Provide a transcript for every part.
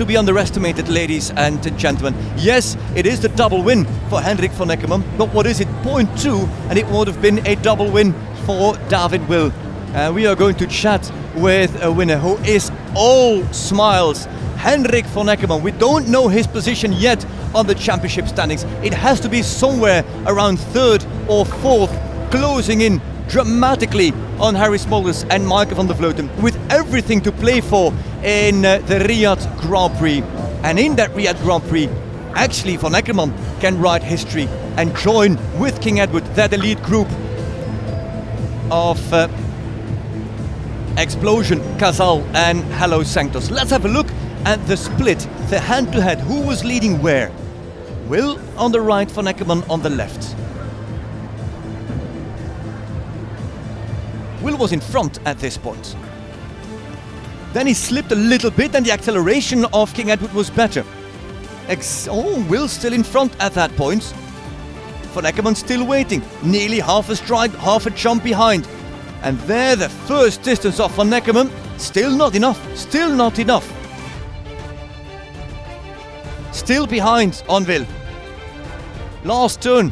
to be underestimated, ladies and gentlemen. Yes, it is the double win for Henrik von Eckermann, but what is it? 0.2, and it would have been a double win for David Will. We are going to chat with a winner who is all smiles, Henrik von Eckermann. We don't know his position yet on the championship standings. It has to be somewhere around third or fourth, closing in dramatically on Harry Smolders and Michael van der Vleuten, with everything to play for in the Riyadh Grand Prix. And in that Riyadh Grand Prix, actually von Eckermann can write history and join with King Edward that elite group of Explosion, Casal and Hello Sanctos. Let's have a look at the split, the hand-to-head. Who was leading where? Will on the right, von Eckermann on the left. Will was in front at this point. Then he slipped a little bit and the acceleration of King Edward was better. Will still in front at that point. Von Eckermann still waiting. Nearly half a stride, half a jump behind. And there the first distance of von Eckermann. Still not enough. Still not enough. Still behind on Will. Last turn.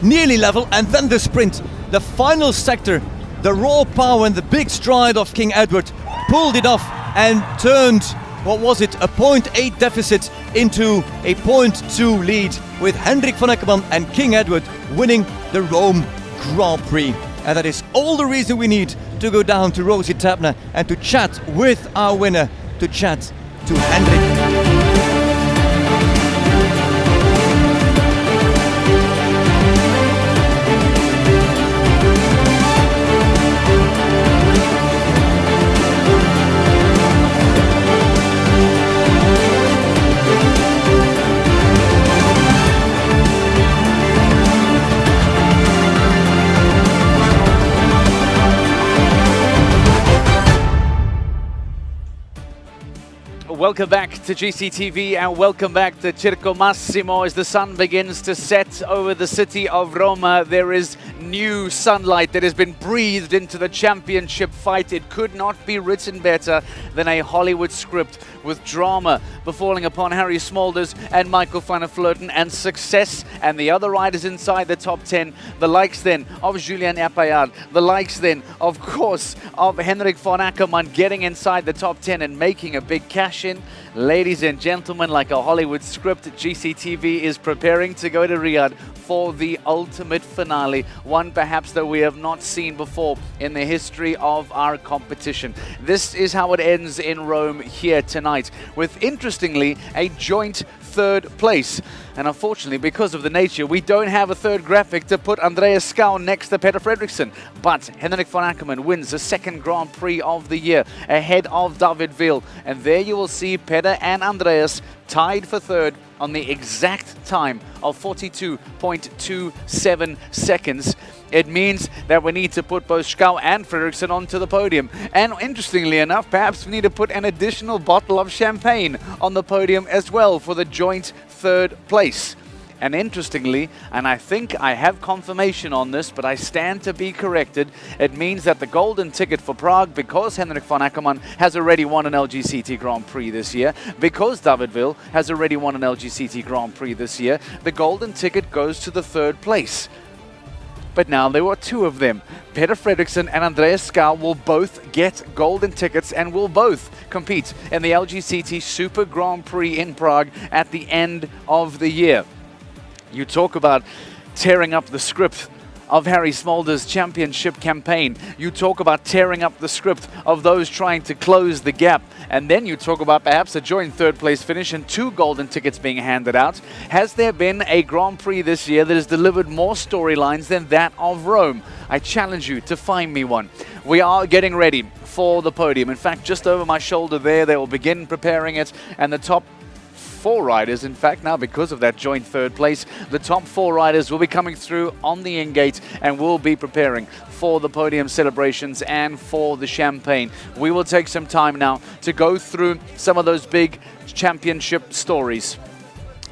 Nearly level, and then the sprint. The final sector, the raw power and the big stride of King Edward pulled it off and turned, what was it, a 0.8 deficit into a 0.2 lead, with Henrik von Eckermann and King Edward winning the Rome Grand Prix. And that is all the reason we need to go down to Rosie Tabner and to chat with our winner, to chat to Henrik. Welcome back to GCTV and welcome back to Circo Massimo. As the sun begins to set over the city of Roma, there is new sunlight that has been breathed into the championship fight. It could not be written better than a Hollywood script, with drama befalling upon Harry Smolders and Michael van der Vleuten, and success and the other riders inside the top 10. The likes then of Julian Epaillard, the likes then, of course, of Henrik von Eckermann getting inside the top 10 and making a big cash in. Ladies and gentlemen, like a Hollywood script, GCTV is preparing to go to Riyadh for the ultimate finale, one perhaps that we have not seen before in the history of our competition. This is how it ends in Rome here tonight, with, interestingly, a joint third place. And unfortunately, because of the nature, we don't have a third graphic to put Andreas Schouw next to Peter Fredriksson. But Henrik von Eckermann wins the second Grand Prix of the year ahead of David Will. And there you will see Peter and Andreas tied for third on the exact time of 42.27 seconds. It means that we need to put both Schouw and Fredriksson onto the podium. And interestingly enough, perhaps we need to put an additional bottle of champagne on the podium as well for the joint third place. And interestingly, and I think I have confirmation on this, but I stand to be corrected, it means that the golden ticket for Prague, because Henrik von Eckermann has already won an LGCT Grand Prix this year, because David Will has already won an LGCT Grand Prix this year, the golden ticket goes to the third place. But now there were two of them. Peter Fredriksson and Andreas Schouw will both get golden tickets and will both compete in the LGCT Super Grand Prix in Prague at the end of the year. You talk about tearing up the script of Harry Smolders' championship campaign. You talk about tearing up the script of those trying to close the gap. And then you talk about perhaps a joint third place finish and two golden tickets being handed out. Has there been a Grand Prix this year that has delivered more storylines than that of Rome? I challenge you to find me one. We are getting ready for the podium. In fact, just over my shoulder there, they will begin preparing it, and the top four riders, in fact, now because of that joint third place, the top four riders will be coming through on the in-gate and will be preparing for the podium celebrations and for the champagne. We will take some time now to go through some of those big championship stories.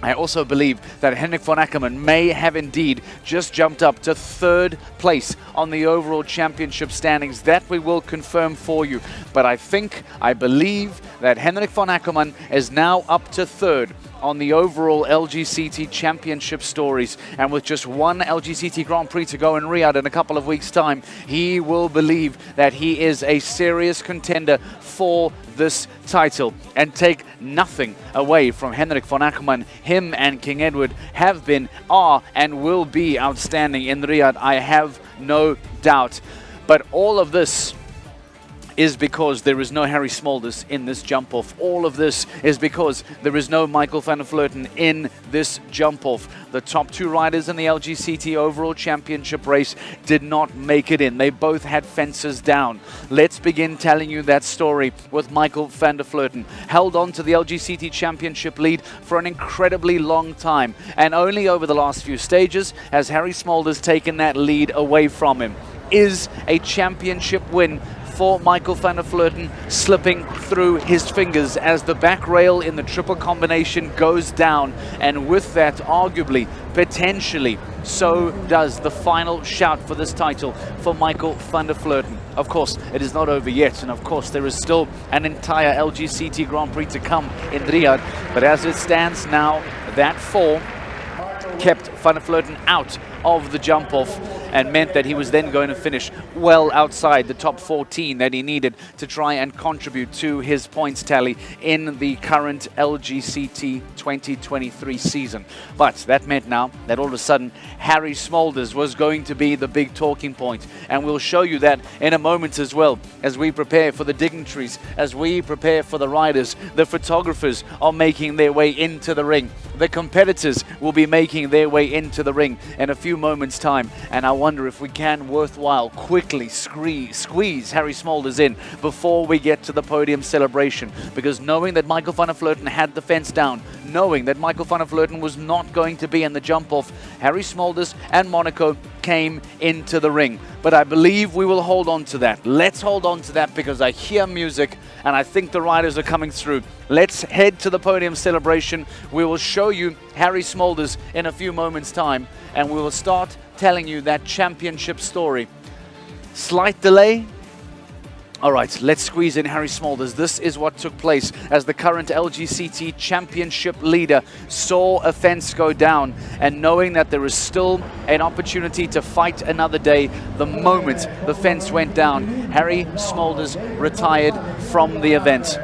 I also believe that Henrik von Ackermann may have indeed just jumped up to 3rd place on the overall championship standings. That we will confirm for you. But I believe that Henrik von Ackermann is now up to 3rd on the overall LGCT championship stories. And with just one LGCT Grand Prix to go in Riyadh in a couple of weeks' time, he will believe that he is a serious contender for this title, and take nothing away from Henrik von Ackermann. Him and King Edward have been, are, and will be outstanding in Riyadh. I have no doubt. But all of this is because there is no Harry Smolders in this jump-off. All of this is because there is no Michael van der Vleuten in this jump-off. The top 2 riders in the LGCT overall championship race did not make it in. They both had fences down. Let's begin telling you that story with Michael van der Vleuten. Held on to the LGCT championship lead for an incredibly long time. And only over the last few stages has Harry Smolders taken that lead away from him. Is a championship win for Michael van der Vleuten slipping through his fingers as the back rail in the triple combination goes down, and with that, arguably, potentially, so does the final shout for this title for Michael van der Vleuten. Of course, it is not over yet, and of course there is still an entire LGCT Grand Prix to come in Riyadh, but as it stands now, that fall kept van der Vleuten out of the jump-off and meant that he was then going to finish well outside the top 14 that he needed to try and contribute to his points tally in the current LGCT 2023 season. But that meant now that all of a sudden Harry Smolders was going to be the big talking point, and we'll show you that in a moment as well, as we prepare for the dignitaries, as we prepare for the riders. The photographers are making their way into the ring. The competitors will be making their way into the ring in a few moments time, and I wonder if we can worthwhile quickly squeeze Harry Smolders in before we get to the podium celebration, because knowing that Michael van der Vleuten had the fence down, knowing that Michael van der Vleuten was not going to be in the jump-off, Harry Smolders and Monaco came into the ring. But I believe we will hold on to that. Let's hold on to that, because I hear music and I think the riders are coming through. Let's head to the podium celebration. We will show you Harry Smolders in a few moments' time, and we will start telling you that championship story. Slight delay. All right, let's squeeze in Harry Smolders. This is what took place as the current LGCT championship leader saw a fence go down, and knowing that there is still an opportunity to fight another day, the moment the fence went down, Harry Smolders retired from the event,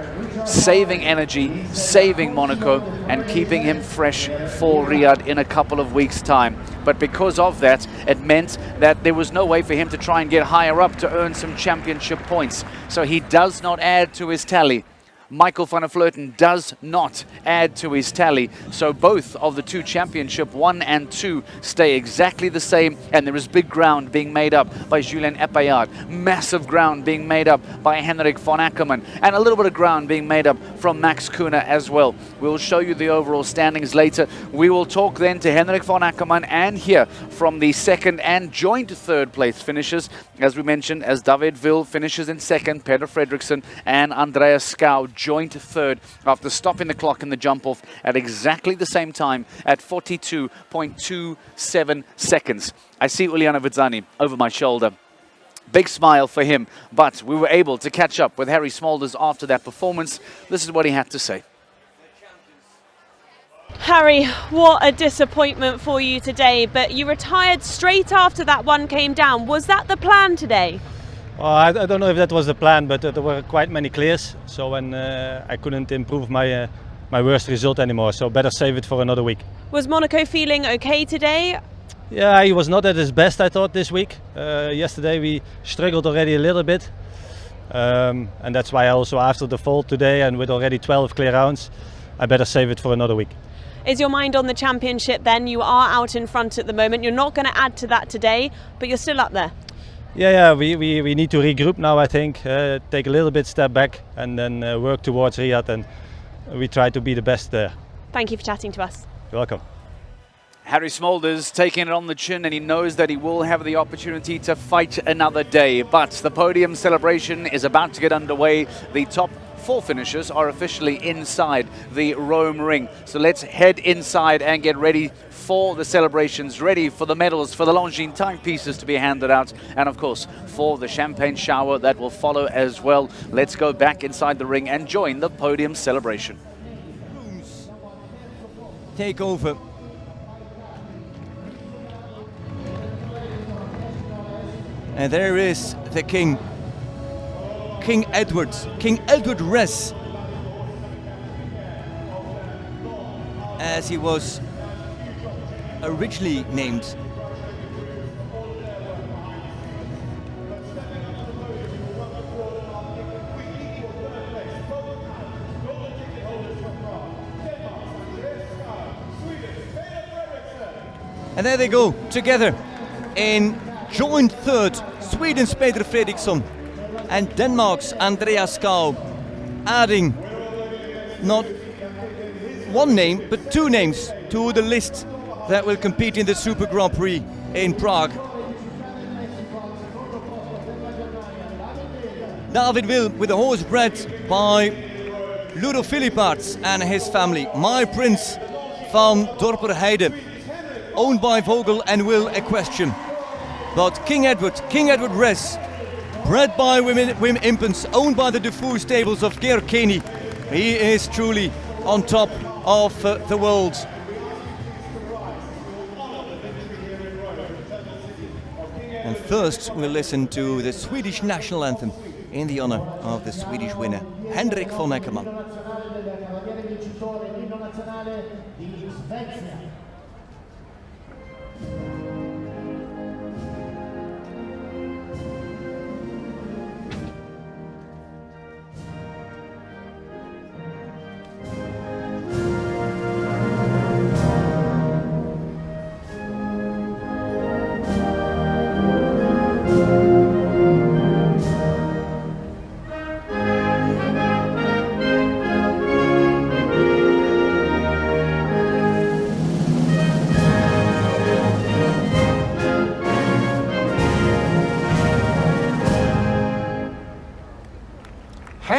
saving energy, saving Monaco, and keeping him fresh for Riyadh in a couple of weeks' time. But because of that, it meant that there was no way for him to try and get higher up to earn some championship points. So he does not add to his tally. Michael van der Vleuten does not add to his tally. So both of the 2 championship 1 and 2 stay exactly the same, and there is big ground being made up by Julien Epaillard, massive ground being made up by Henrik von Ackermann, and a little bit of ground being made up from Max Kuhner as well. We'll show you the overall standings later. We will talk then to Henrik von Ackermann and hear from the 2nd and joint 3rd place finishers, as we mentioned, as David Will finishes in 2nd, Peter Fredriksson and Andreas Skau joint 3rd after stopping the clock in the jump-off at exactly the same time at 42.27 seconds. I see Uliana Vidzani over my shoulder. Big smile for him, but we were able to catch up with Harry Smolders after that performance. This is what he had to say. Harry, what a disappointment for you today, but you retired straight after that one came down. Was that the plan today? Well, I don't know if that was the plan, but there were quite many clears, so when I couldn't improve my worst result anymore, so better save it for another week. Was Monaco feeling okay today? Yeah, he was not at his best, I thought, this week. Yesterday we struggled already a little bit, and that's why also after the fall today and with already 12 clear rounds, I better save it for another week. Is your mind on the championship then? You are out in front at the moment. You're not going to add to that today, but you're still up there. Yeah, we need to regroup now, I think, take a little bit step back and then work towards Riyadh, and we try to be the best there. Thank you for chatting to us. You're welcome. Harry Smolders taking it on the chin, and he knows that he will have the opportunity to fight another day. But the podium celebration is about to get underway. The top 4 finishers are officially inside the Rome ring. So let's head inside and get ready for the celebrations, ready for the medals, for the Longines timepieces to be handed out, and of course for the champagne shower that will follow as well. Let's go back inside the ring and join the podium celebration. Take over. And there is the king, King Edward Ress, as he was originally named. And there they go, together in joint third, Sweden's Peter Fredriksson and Denmark's Andreas Skau, adding not one name, but 2 names to the list that will compete in the Super Grand Prix in Prague. David Will with a horse bred by Ludo Philippaerts and his family. My Prince van Dorperheide, owned by Vogel and Will Equestrian. But King Edward Ress, bred by Wim Impens, owned by the Dufour stables of Georg Kenny. He is truly on top of the world. And first we'll listen to the Swedish national anthem in the honor of the Swedish winner, Henrik von Eckermann.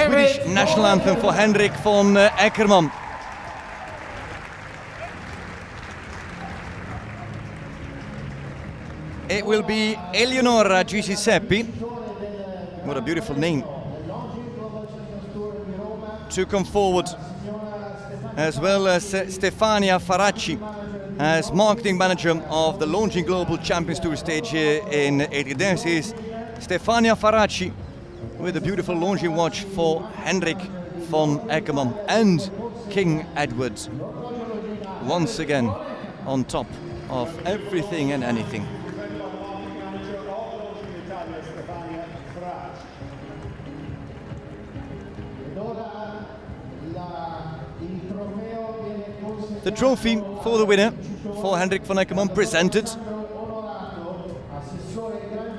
Swedish national anthem for Henrik von Eckermann. It will be Eleonora Giuseppe, what a beautiful name, to come forward, as well as Stefania Faracci as marketing manager of the Longines Global Champions Tour stage here in Italy. There is Stefania Faracci with a beautiful Longines watch for Henrik von Eckermann and King Edward, once again on top of everything and anything. The trophy for the winner, for Henrik von Eckermann, presented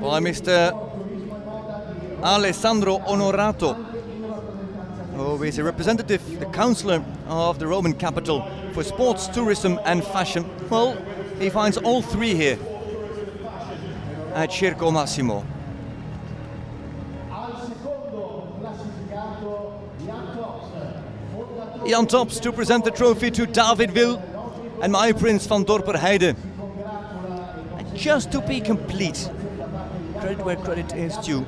by Mr. Alessandro Onorato, who is a representative, the councillor of the Roman capital for sports, tourism and fashion. Well, he finds all 3 here at Circo Massimo. Jan Tops to present the trophy to David Will and My Prince van Dorperheide. And just to be complete, credit where credit is due,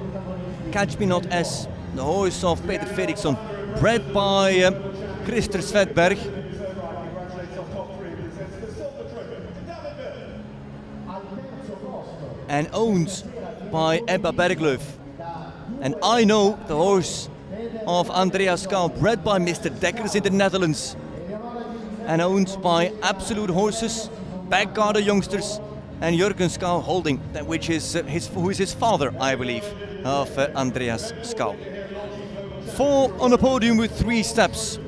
Catch Me Not S, the horse of Peter Fredriksson, bred by Christer Svedberg. And owned by Ebba Berglöf. And I Know, the horse of Andreas Skau, bred by Mr. Dekkers in the Netherlands. And owned by Absolute Horses, Backgarder Youngsters, and Jürgen Skau Holding, which is who is his father, I believe, of Andreas Skau. 4 on the podium with 3 steps.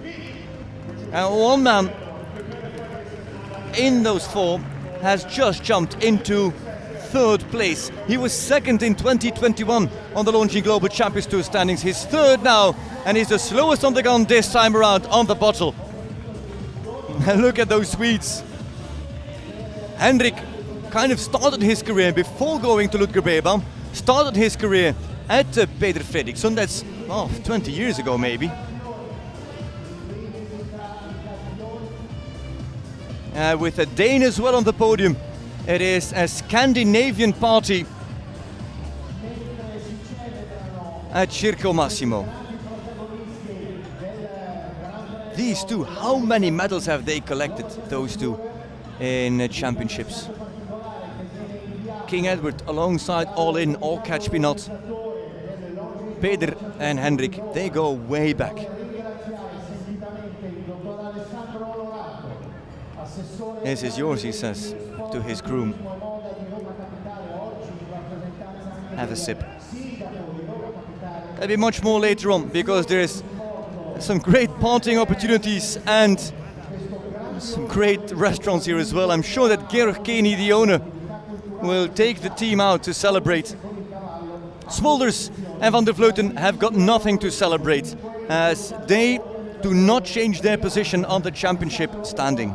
And one man in those 4 has just jumped into 3rd place. He was 2nd in 2021 on the Longines Global Champions Tour standings. He's 3rd now, and he's the slowest on the gun this time around on the bottle. And look at those Swedes. Henrik kind of started his career before going to Ludger Beerbaum, started his career at Peter Fredriksson, that's 20 years ago maybe, with a Dane as well on the podium. It is a Scandinavian party at Circo Massimo. These two, how many medals have they collected, those two, in championships? King Edward alongside All In, All Catch Me Not. Peder and Hendrik, they go way back. This is yours, he says to his groom. Have a sip. There'll be much more later on, because there's some great partying opportunities and some great restaurants here as well. I'm sure that Georg Keni, the owner, will take the team out to celebrate. Smolders and Van der Vleuten have got nothing to celebrate, as they do not change their position on the championship standing.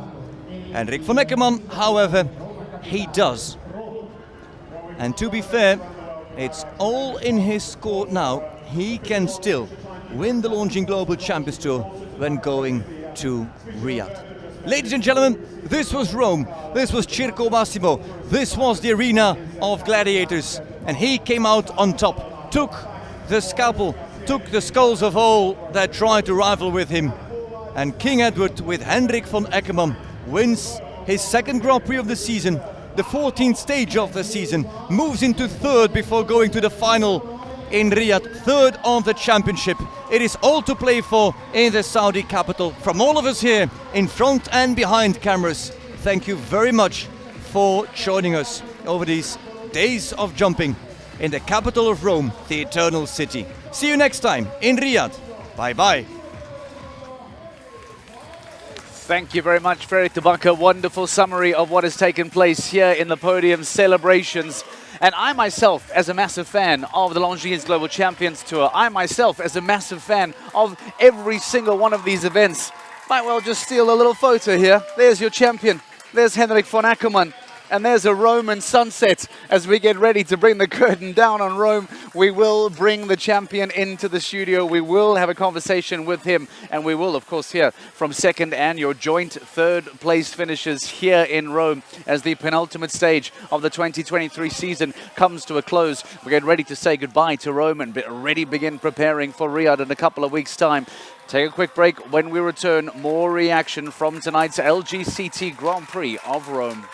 Henrik von Eckermann, however, he does. And to be fair, it's all in his court now. He can still win the Longines Global Champions Tour when going to Riyadh. Ladies and gentlemen, this was Rome. This was Circo Massimo. This was the arena of gladiators. And he came out on top, took the scalpel, took the skulls of all that tried to rival with him. And King Edward, with Henrik von Eckermann, wins his second Grand Prix of the season, the 14th stage of the season, moves into third before going to the final in Riyadh, third on the championship. It is all to play for in the Saudi capital. From all of us here in front and behind cameras, thank you very much for joining us over these days of jumping in the capital of Rome, the Eternal City. See you next time in Riyadh. Bye bye. Thank you very much, Frederik de Backer. Wonderful summary of what has taken place here in the Podium celebrations. And I myself, as a massive fan of the Longines Global Champions Tour, I myself, as a massive fan of every single one of these events, might well just steal a little photo here. There's your champion. There's Henrik von Eckermann. And there's a Roman sunset as we get ready to bring the curtain down on Rome. We will bring the champion into the studio. We will have a conversation with him. And we will, of course, hear from second and your joint third place finishers here in Rome as the penultimate stage of the 2023 season comes to a close. We get ready to say goodbye to Rome and already begin preparing for Riyadh in a couple of weeks' time. Take a quick break. When we return, more reaction from tonight's LGCT Grand Prix of Rome.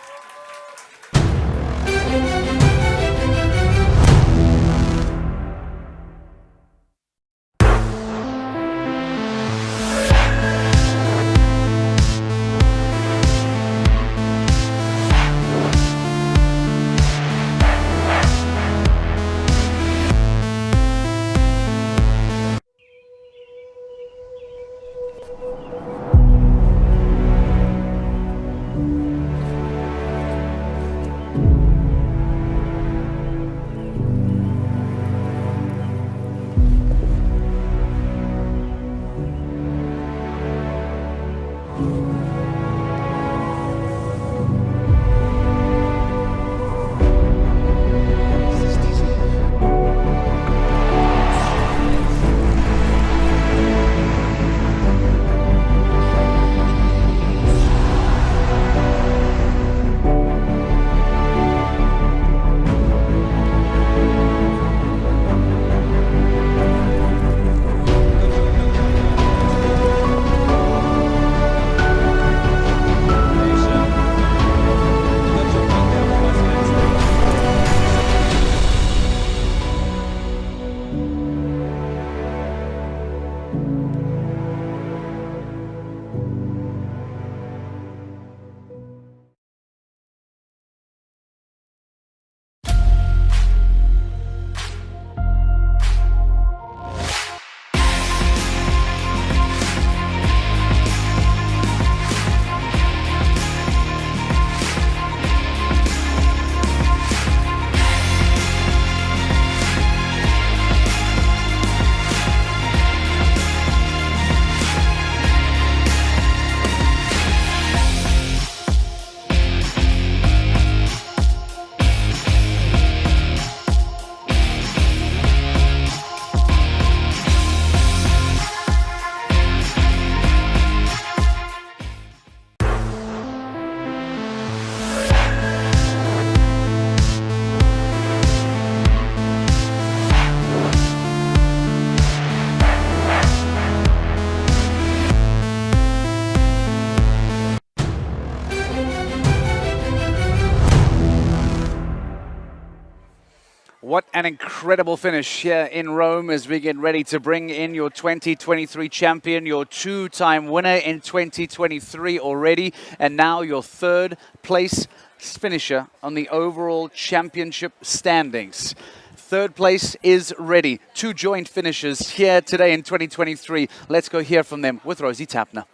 What an incredible finish here in Rome as we get ready to bring in your 2023 champion, your two-time winner in 2023 already, and now your third place finisher on the overall championship standings. Third place is ready. Two joint finishers here today in 2023. Let's go hear from them with Rosie Tapner.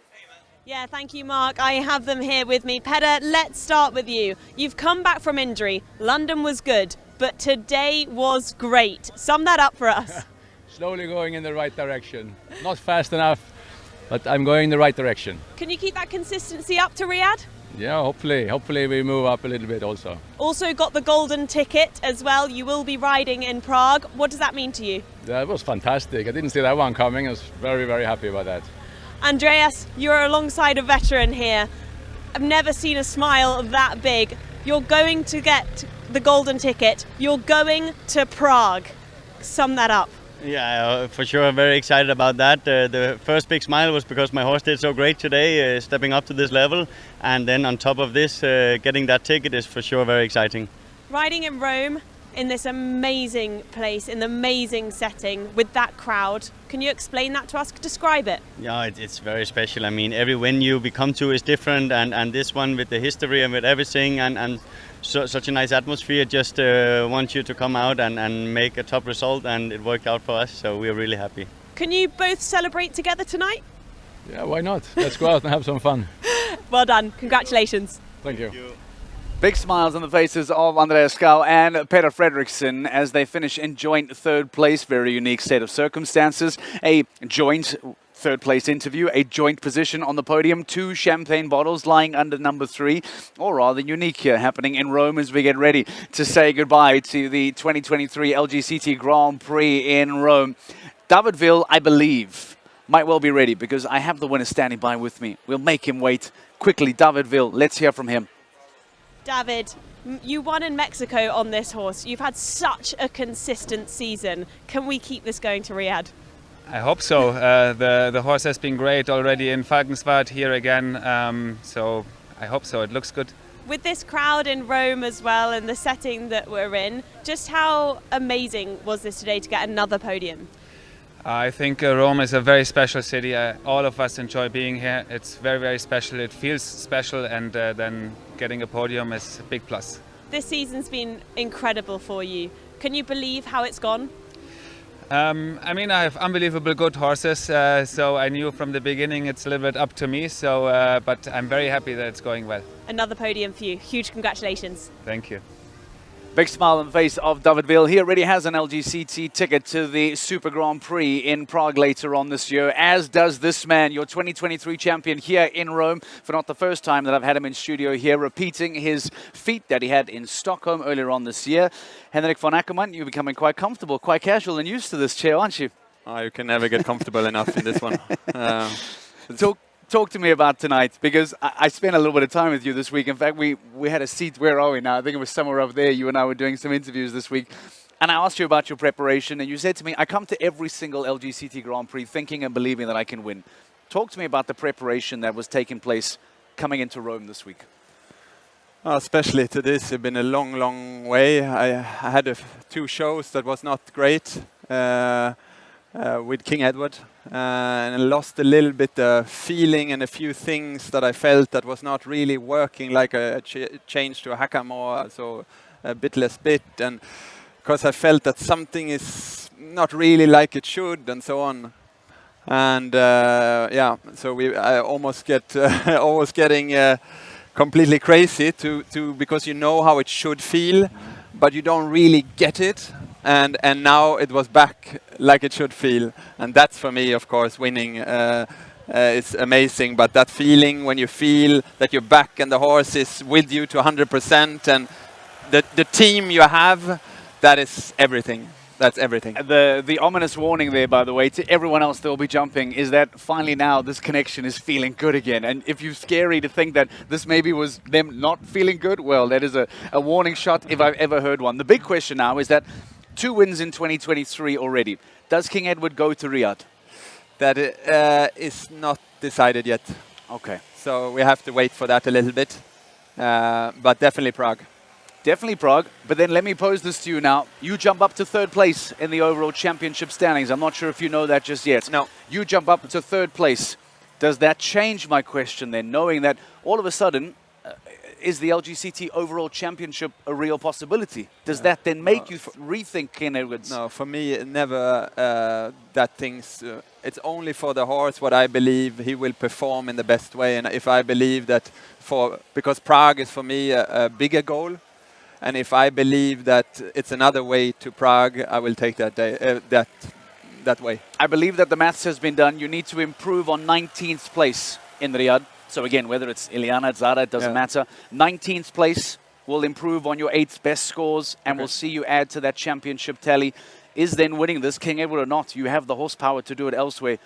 Yeah, thank you, Mark. I have them here with me. Peder, let's start with you. You've come back from injury. London was good, but today was great. Sum that up for us. Slowly going in the right direction. Not fast enough, but I'm going in the right direction. Can you keep that consistency up to Riyadh? Yeah, hopefully we move up a little bit also. Also got the golden ticket as well. You will be riding in Prague. What does that mean to you? That was fantastic. I didn't see that one coming. I was very, very happy about that. Andreas, you're alongside a veteran here. I've never seen a smile that big. You're going to get the golden ticket. You're going to Prague. Sum that up. Yeah, for sure. I'm very excited about that. The first big smile was because my horse did so great today, stepping up to this level. And then on top of this, getting that ticket is for sure very exciting. Riding in Rome, in this amazing place, in the amazing setting, with that crowd. Can you explain that to us? Describe it. Yeah, it's very special. I mean, every win you become to is different. And this one with the history and with everything and such a nice atmosphere, just want you to come out and make a top result, and it worked out for us, so we're really happy. Can you both celebrate together tonight? Yeah, why not? Let's go out and have some fun. Well done. Congratulations. Thank you. Big smiles on the faces of Andreas Skau and Peder Fredriksson as they finish in joint third place. Very unique set of circumstances. A joint third place interview, a joint position on the podium, two champagne bottles lying under number 3. Or rather unique here happening in Rome as we get ready to say goodbye to the 2023 LGCT Grand Prix in Rome. Davidville, I believe, might well be ready because I have the winner standing by with me. We'll make him wait quickly. Davidville, let's hear from him. David, you won in Mexico on this horse. You've had such a consistent season. Can we keep this going to Riyadh? I hope so. The horse has been great already in Falkenswart here again, so I hope so. It looks good. With this crowd in Rome as well and the setting that we're in, just how amazing was this today to get another podium? I think Rome is a very special city. All of us enjoy being here. It's very, very special. It feels special, and then getting a podium is a big plus. This season's been incredible for you. Can you believe how it's gone? I mean, I have unbelievable good horses, so I knew from the beginning it's a little bit up to me. So, but I'm very happy that it's going well. Another podium for you. Huge congratulations. Thank you. Big smile on the face of Davidville. He already has an LGCT ticket to the Super Grand Prix in Prague later on this year, as does this man, your 2023 champion here in Rome, for not the first time that I've had him in studio here, repeating his feat that he had in Stockholm earlier on this year. Henrik von Ackermann, you're becoming quite comfortable, quite casual and used to this chair, aren't you? Oh, you can never get comfortable enough in this one. Talk to me about tonight, because I spent a little bit of time with you this week. In fact, we had a seat, where are we now? I think it was somewhere over there. You and I were doing some interviews this week. And I asked you about your preparation, and you said to me, I come to every single LGCT Grand Prix thinking and believing that I can win. Talk to me about the preparation that was taking place coming into Rome this week. Especially to this, it's been a long, long way. I had 2 shows that was not great with King Edward. And I lost a little bit the feeling and a few things that I felt that was not really working, like a change to a hackamore, so a bit less bit, and because I felt that something is not really like it should, and so on. And yeah, so I almost getting completely crazy because you know how it should feel, but you don't really get it. And now it was back like it should feel, and that's for me, of course, winning. It's amazing, but that feeling when you feel that you're back and the horse is with you to 100%, and the team you have, that is everything. That's everything. The ominous warning there, by the way, to everyone else that will be jumping, is that finally now this connection is feeling good again. And if you're scary to think that this maybe was them not feeling good, well, that is a warning shot if I've ever heard one. The big question now is that 2 wins in 2023 already. Does King Edward go to Riyadh? That is not decided yet. Okay. So we have to wait for that a little bit. But definitely Prague. Definitely Prague, but then let me pose this to you now. You jump up to third place in the overall championship standings. I'm not sure if you know that just yet. No. You jump up to third place. Does that change my question then, knowing that all of a sudden, is the LGCT overall championship a real possibility? Does that then make you rethink Ken Edwards? No, for me, never that things. It's only for the horse what I believe he will perform in the best way. And if I believe that because Prague is for me a bigger goal, and if I believe that it's another way to Prague, I will take that day, that way. I believe that the maths has been done. You need to improve on 19th place in Riyadh. So again, whether it's Ileana, Zara, it doesn't matter. 19th place will improve on your 8th best scores, and we'll see you add to that championship tally. Is then winning this King Edward or not? You have the horsepower to do it elsewhere.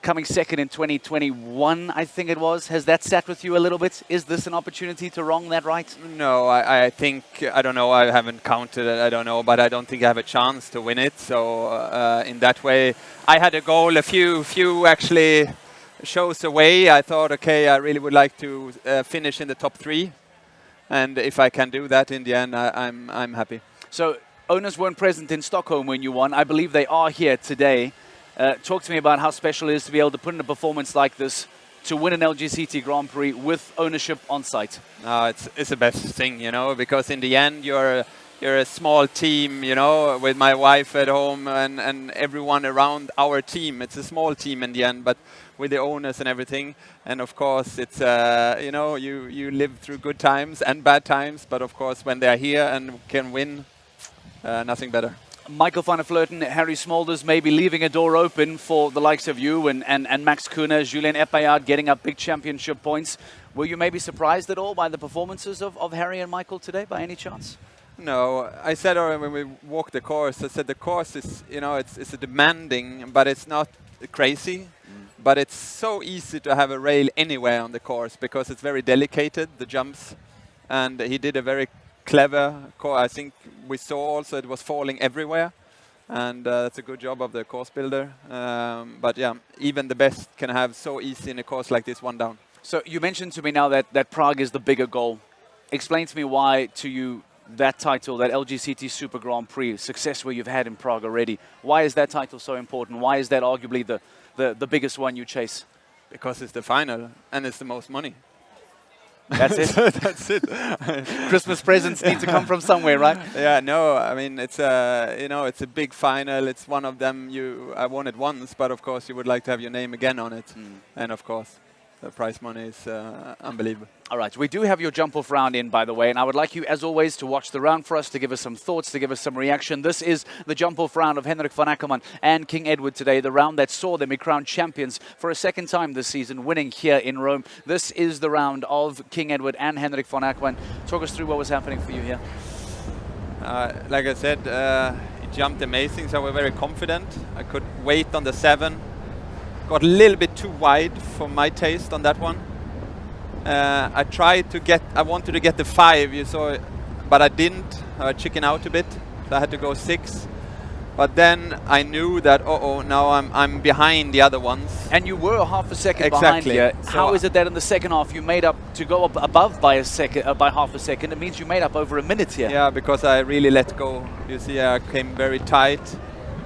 Coming second in 2021, I think it was. Has that sat with you a little bit? Is this an opportunity to wrong that right? No, I think, I don't know, I haven't counted it, I don't know, but I don't think I have a chance to win it. So in that way, I had a goal a few actually shows away. I thought, okay, I really would like to finish in the top 3. And if I can do that in the end, I'm happy. So owners weren't present in Stockholm when you won. I believe they are here today. Talk to me about how special it is to be able to put in a performance like this, to win an LGCT Grand Prix with ownership on site. It's the best thing, you know, because in the end you're a small team, you know, with my wife at home and everyone around our team. It's a small team in the end, but with the owners and everything. And of course, it's, you know, you live through good times and bad times, but of course, when they're here and can win, nothing better. Michael van der Vleuten, Harry Smolders maybe leaving a door open for the likes of you and Max Kuhner, Julien Epaillard getting up big championship points. Were you maybe surprised at all by the performances of Harry and Michael today, by any chance? No, I said when we walked the course, I said the course is, you know, it's a demanding, but it's not crazy. But it's so easy to have a rail anywhere on the course because it's very delicate, the jumps. And he did a very clever course. I think we saw also it was falling everywhere. And that's a good job of the course builder. But yeah, even the best can have so easy in a course like this, one down. So you mentioned to me now that Prague is the bigger goal. Explain to me why, to you, that title, that LGCT Super Grand Prix, success where you've had in Prague already, why is that title so important? Why is that arguably the biggest one you chase? Because it's the final and it's the most money. That's it? That's it. Christmas presents need to come from somewhere, right? Yeah, no, I mean, it's you know, it's a big final. It's one of them I won it once, but of course you would like to have your name again on it. And of course, the prize money is unbelievable. All right, we do have your jump-off round in, by the way, and I would like you, as always, to watch the round for us, to give us some thoughts, to give us some reaction. This is the jump-off round of Henrik van Ackermann and King Edward today, the round that saw them be crowned champions for a second time this season, winning here in Rome. This is the round of King Edward and Henrik van Ackermann. Talk us through what was happening for you here. Like I said, it jumped amazing, so we're very confident. I could wait on the 7. Got a little bit too wide for my taste on that one. I wanted to get the 5, you saw, but I didn't. I chickened out a bit, so I had to go 6. But then I knew that, now I'm behind the other ones. And you were half a second exactly. behind here. So how is it that in the second half you made up to go up above by half a second? It means you made up over a minute here. Yeah, because I really let go. You see, I came very tight,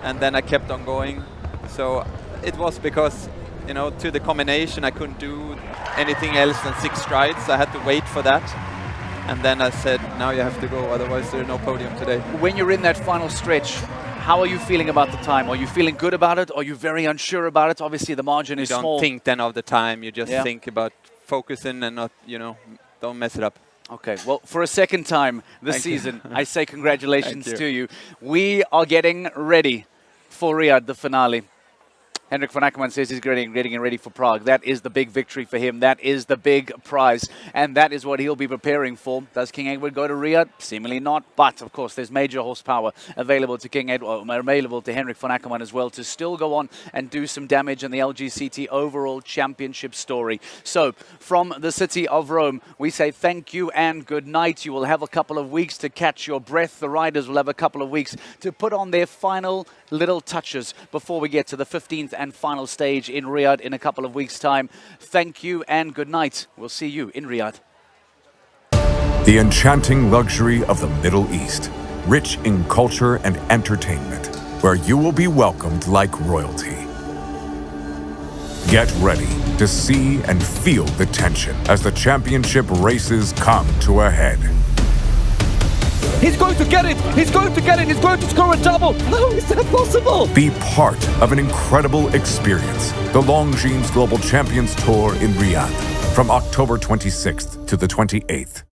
and then I kept on going. So it was because, you know, to the combination, I couldn't do anything else than 6 strides. I had to wait for that. And then I said, now you have to go, otherwise there's no podium today. When you're in that final stretch, how are you feeling about the time? Are you feeling good about it? Are you very unsure about it? Obviously, the margin is small. You don't think then of the time. You just think about focusing and not, you know, don't mess it up. Okay, well, for a second time this season, I say congratulations to you. We are getting ready for Riyadh, the finale. Henrik van Ackermann says he's getting ready for Prague. That is the big victory for him. That is the big prize. And that is what he'll be preparing for. Does King Edward go to Riyadh? Seemingly not. But, of course, there's major horsepower available to King Edward, available to Henrik van Ackermann as well, to still go on and do some damage in the LGCT overall championship story. So, from the city of Rome, we say thank you and good night. You will have a couple of weeks to catch your breath. The riders will have a couple of weeks to put on their final little touches before we get to the 15th and final stage in Riyadh in a couple of weeks' time. Thank you and good night. We'll see you in Riyadh. The enchanting luxury of the Middle East, rich in culture and entertainment, where you will be welcomed like royalty. Get ready to see and feel the tension as the championship races come to a head. He's going to get it! He's going to get it! He's going to score a double! How is that possible? Be part of an incredible experience. The Longines Global Champions Tour in Riyadh from October 26th to the 28th.